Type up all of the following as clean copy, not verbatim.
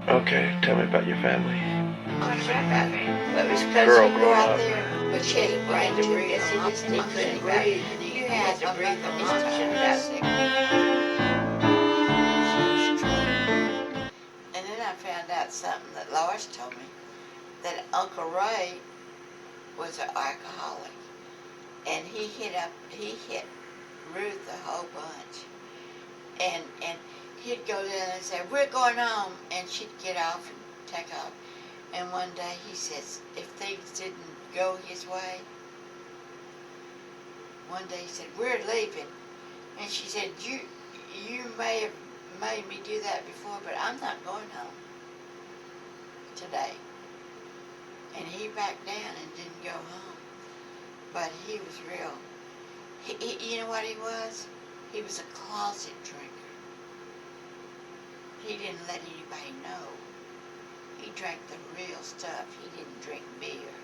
Okay, tell me about your family. What's your family? Well, it was because Girl you go growing out up. there, but she had a brain to breathe. He couldn't breathe. You had to breathe on his time. And then I found out something that Lois told me, that Uncle Ray was an alcoholic, and he hit Ruth a whole bunch, and he'd go down and say, "We're going home," and she'd get off and take off. And one day he says, if things didn't go his way, one day he said, "We're leaving," and she said, "You may have made me do that before, but I'm not going home today." And he backed down and didn't go home. But he was real. You know what he was? He was a closet drinker. He didn't let anybody know. He drank the real stuff. He didn't drink beer.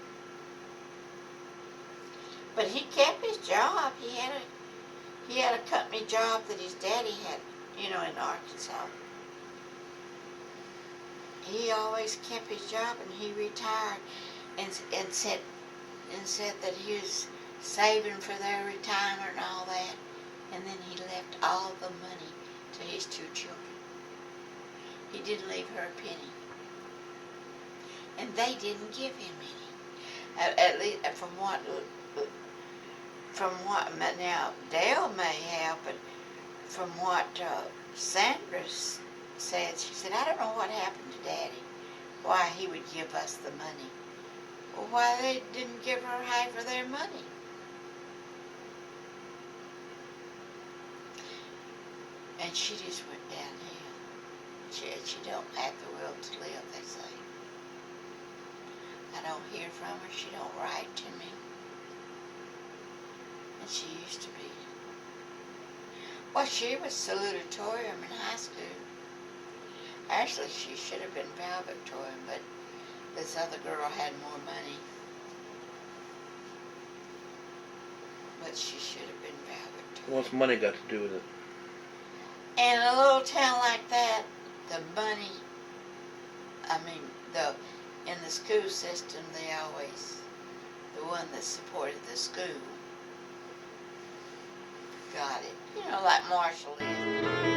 But he kept his job. He had a company job that his daddy had, in Arkansas. He always kept his job, and he retired and said that he was saving for their retirement and all that, and then he left all the money to his 2 children. He didn't leave her a penny, and they didn't give him any. At least from what now Dale may have, but from what Sandra said, she said, "I don't know what happened to Daddy, why he would give us the money." Well, why they didn't give her half of their money? And she just went downhill. She don't have the will to live, they say. I don't hear from her. She don't write to me. And she used to be. Well, she was salutatorian in high school. Actually, she should have been valedictorian, but this other girl had more money. But she should have been valedictorian. What's money got to do with it? In a little town like that, the money, in the school system, they always, the one that supported the school got it. Like Marshall is.